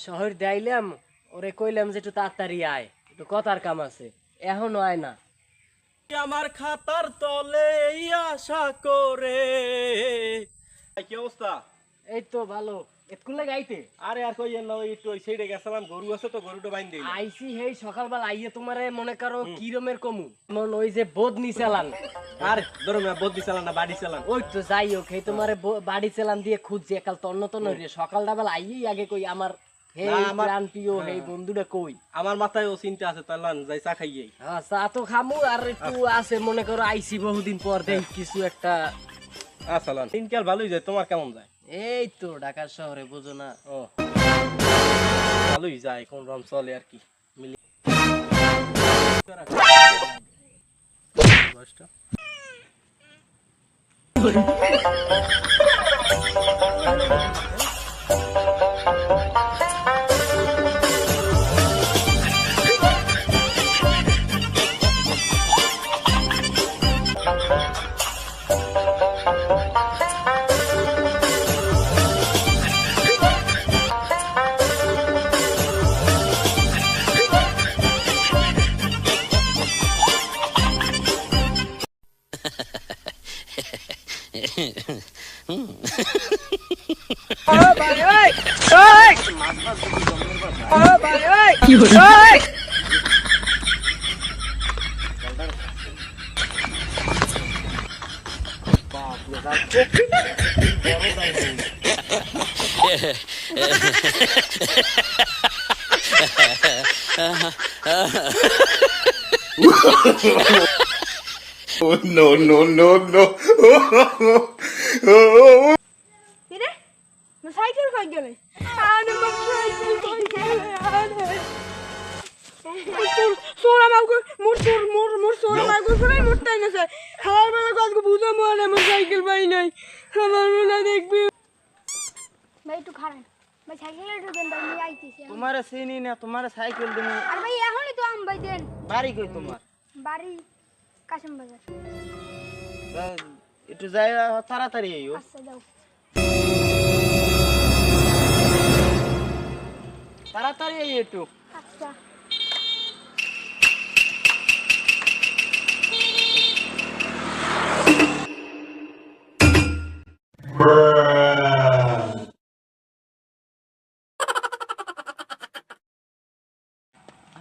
শহর দেইলাম, ওরে কইলাম যে একটু তাড়াতাড়ি আয়, একটু কথার কাম আছে, এখনো আয় না। আমার খাতার তলে আশা করে। কি অবস্থা? এই তো ভালো। স্কুলে গাইতে আরে আর কই না, ওই একটু ওই সাইডে গেছিলাম, গরু আছে তো গরুটা বাইন দিই। আইসি, হেই সকালবেলা আইয়ে তোমারে মনে করো কি রমের কমু, মন ওই যে বদনি চালান। আরে ধরো না, বদ্দি চালান না বাড়ি চালান। ওই তো যাই হোক, এই তোমারে বাড়ি চালান দিয়ে খুঁজছি একাল তন্ন তন্ন রে। সকালটা বেলা আইয়েই আগে কই আমার হে প্রাণ প্রিয় হে বন্ধুটা কই। আমার মাথায় ও চিন্তা আছে, তাইলান যাই চা খাইয়ে। হ্যাঁ চা তো খামু, আর একটু আছে মনে করো আইসি বহুদিন পর দেই কিছু একটা। চালান দিনকাল ভালোই যায়, তোমার কেমন যায়? এই তো ঢাকা শহরে বুঝো না। ও ভালোই যায়, কোন রকম চলে আর কি মিলি। Oh, no, no, no, no. কিরে না সাইকেল কই গেলে আরে মা সাইকেল কই গেলে আরে সোরা মাগো মোর সোরা মাগো সবাই মোরটাই না স্যার খাওয়ার বেলা কাজকে বুঝা মনে আমার সাইকেল পাই নাই আমার মনে দেখবি ভাই একটু খারাপ ভাই সাইকেল একটু দেন ভাই আইতেছি তোমারে চিনি না, তোমারে সাইকেল দিমু। আর ভাই এখনই তো আম ভাই দেন বাড়ি কই তোমার? বাড়ি কাশিম বাজার। একটু যাই তাড়াতাড়ি আইও। আচ্ছা যাও তাড়াতাড়ি আইও একটু। আচ্ছা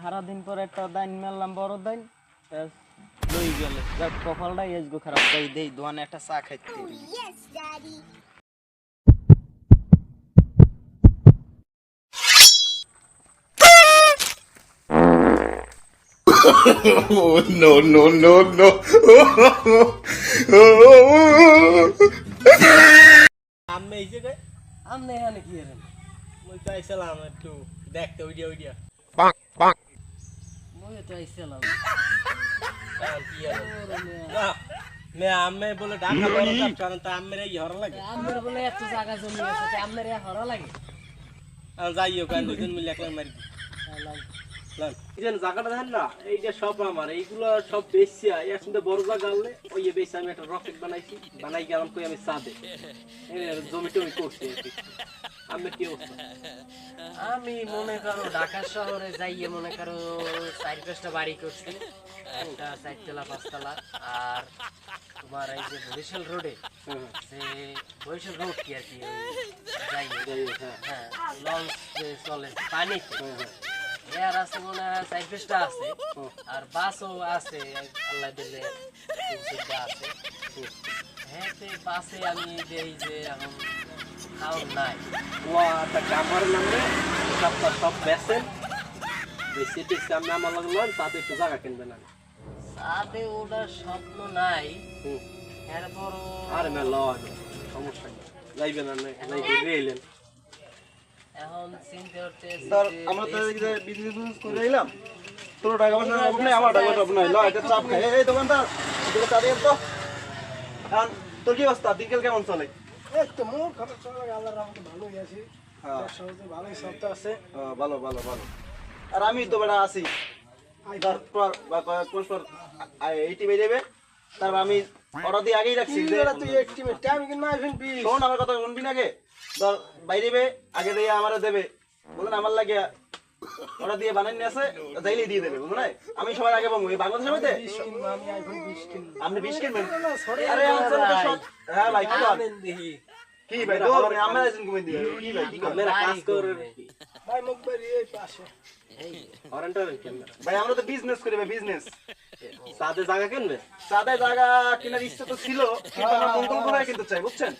সারাদিন পর একটা দাইন মেললাম, বড় দাইন লই গেলে যাক, কপালটাই আজগো খারাপ। তাই দেই দোয়ানে একটা চা খাইতে দিই। Oh, no, no, no, no. আমি এই জায়গায় আমনে এখানে কি এরেন? মই চাইছিলাম একটু দেখতে ওইডিয়া ওইডিয়া। মই তো আইছিলাম। কি আর না মে আমি বলে ঢাকা বড় কাপ চালান, তা আমের এই হর লাগে। আমার বলে এত জায়গা জমি আছে, তে আমার এ হরা লাগে। যাইও কাল দুজন মিলে একলা মারি এই জায়গাটা দেখেন না, এই যে সব আমার এইগুলো সব বেশি এর সঙ্গে বড় জায়গা আনলে ওই যে বেশি আমি একটা রকেট বানাইছি, বানাই গেলাম কই আমি চাঁদে জমি টমি করছি। আমি কি অবস্থা? আমি মনে করো ঢাকা শহরে যাইয়ে মনে করো 4-5টা বাড়ি করছি, একটা 4তলা 5তলা। আর তোমার এই যে বরিশাল রোডে, যে বরিশাল রোড কি আর কি যাই হ্যাঁ লঞ্চ চলে পানিতে, এর আছে মনে হয় 4-5টা আছে। আর বাসও আছে আল্লাহ দিলে 3-4টা আছে। হ্যাঁ বাসে আমি দেই যে এখন খাওয়ার নাই। ওটা আমার নামে সব বেসেন বেশি টেক্সি আমি আমার লাগলো, তাতে একটু জায়গা কিনবে না। সাথে ওটার স্বপ্ন নাই, এরপরও আরে না লয় সমস্যা নেই, যাইবে না যাইবে এখন চিন্তা করতে স্যার আমরা তো এই যে বিজনেস করে আইলাম, তোর টাকা পয়সা আপনি আমার টাকা পয়সা আপনি ল এটা চাপ খাই। এই দোকানদার এগুলো চা দেন তো। এখন তোর কি অবস্থা, দিনকাল কেমন চলে? এই তো মোর খবর চলে আল্লাহর রহমতে ভালোই আছি। হ্যাঁ সহজে ভালোই সপ্তাহ আছে। ভালো ভালো ভালো। আর আমি তো বেটা আছি, তারপর বা কয়েক পর এইটি বেরিয়ে যাবে, তারপর আমি অর্ডার দিয়ে আগেই রাখছি যে তুই এস্টিমেট টাইম কিন্তু মাইফিন বি শোন আমার কথা শুনবি না, আগে ধর বাইরে আগে দিয়ে আমারে দেবে বলেন আমার লাগে ওরা দিয়ে বানাই নিয়ে আসে যাইলেই দিয়ে দেবে বুঝলেন আমি সবার আগে বলবো এই বাংলাদেশের মধ্যে আমি আইফোন 20 কিনলাম। আপনি 20 কিনবেন আরে আমার তো সব হ্যাঁ ভাই কি করেন কি ভাই দৌড় আমরা আইছেন ঘুমিয়ে দিয়ে কি ভাই কি করেন আপনারা কাজ করেন কি ভাই মুখবাড়ি এই পাশে। ওরেন্টার ক্যামেরা ভাই আমরা তো বিজনেস করি ভাই বিজনেস সাথে জায়গা কিনবে সাদা জায়গা কেনার ইচ্ছা তো ছিল কিন্তু আমরা মঙ্গল গ্রহে কিন্তু চাই বুঝছেন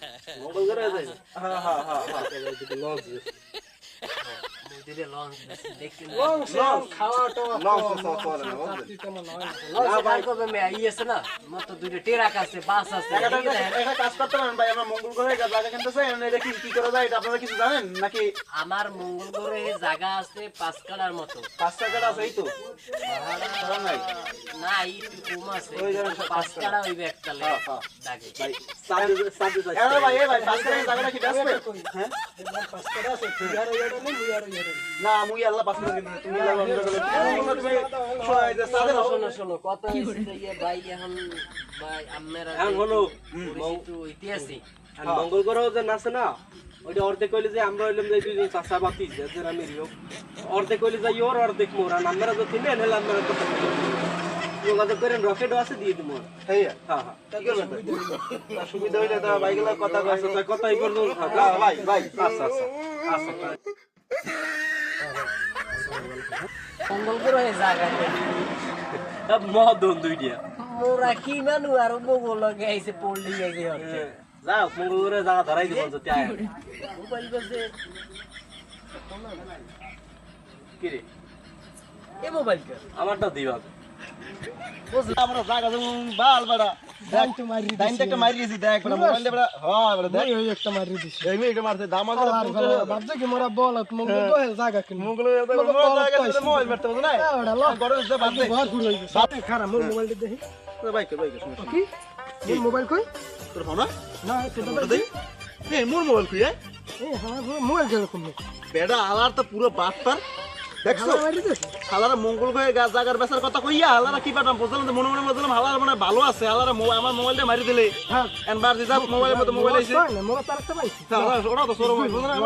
মঙ্গল গ্রহে যাই হ্যাঁ হ্যাঁ হ্যাঁ হ্যাঁ নদীতে লঞ্চ দেখছেন লং সং খাওয়া টাওয়া লং সং চলে না বুঝলেন চাকরি তেমন হয় না। লঞ্চ ভাই কবে মে ই আছে না মাত্র দুইটা ট্রাক আছে বাস আছে একটা কাজ করতে পারেন ভাই আমরা মঙ্গল গ্রহে জায়গা কিনতে চাই এটা কি করা যায় এটা আপনারা কিছু জানেন নাকি আমার মঙ্গল গ্রহে জায়গা আছে 5 কাটার মতো 5 টাকা আছে এই তো ভাড়া নাই না একটু কম আছে ওই যেমন 5 কাটা হইবে এককালে হ্যাঁ, হ্যাঁ। দাগে ভাই সাথে যাই এ ভাই 5 টাকা জায়গাটা কি বেচবে হ্যাঁ দেখলাম 5 টাকা আছে, তুই আর ইয়েটা নেই, মুই আর ইয়েটা নেই। না মুই আল্লাহ 5 টাকা কিনতে তুমি আল্লাহ তুমি সবাই যে সাদের শোনো শোনো কথা হইছে যে ইয়ে ভাই এখন ভাই আমরা এখন হলো একটু ঐতিহাসিক আর মঙ্গল গ্রহ যে আছে না ওইটা অর্ধেক কইলে যে আমরা হইলাম যে দুইজন চাচা বাতি যে আমি রিও অর্ধেক কইলে যে ওর অর্ধেক মোর আর আমরা তো তিনজন হলে আমরা তো যোগাযোগ করেন রকেটও আছে দিয়ে দিব হেই হ্যাঁ হ্যাঁ কি করবেন না সুবিধা হইলে তো ভাইগুলা কথা কয় আচ্ছা তাই কথাই করবো ভাই ভাই আচ্ছা আচ্ছা আচ্ছা মঙ্গল গ্রহে জায়গা মদন দুইটা মোরা কি মানু আর মঙ্গল লগে আইছে পড়লি আইছে হচ্ছে যাও মঙ্গল গ্রহে জায়গা ধরাই দিব যদি আয় মোবাইল কাছে কি রে এ মোবাইল কা আমারটা দিবা আমরা জায়গা যেমন বাল বড়া দাম তো মারি দিছি। দাইনটা একটা মারি দিছি দেখ বড়া মোবাইল বড়া হ্যাঁ বড়া দেখ ওই একটা মারি দিছি। এই মিনিট মারতে দাম আছে আর ভাবছে কি মোরা বলত মঙ্গল গ্রহে জায়গা কিনবো। মুগলে মোবাইল মারতে বুঝ না ওটা ল। গড়ে যে বাদ দে ঘর ঘুরে হইছে। সাথে খারাপ মোর মোবাইলটা দেখি। ভাই কে কি? মোর মোবাইল কই? তোর ফোন না না এটা ওটা দেই এ মোর মোবাইল কই এই আমার মোবাইল কিরকম? বেডা আলার তো পুরো বাটপার দেখছো খারাপ মারি দিছে। হালারা মঙ্গল গ্রহে গাছ জাগার বেচার কথা কইয়া হালারা কি পাঠাম বুঝলাম মনে মনে বুঝলাম হালার মানে ভালো আছে হালারা আমার মোবাইলটা মারি দিলে হ্যাঁ। এনবার দিদা মোবাইলের মধ্যে মোবাইল আইছে মোবাইল তার একটা পাইছি। ওরা তো সরো বুঝলাম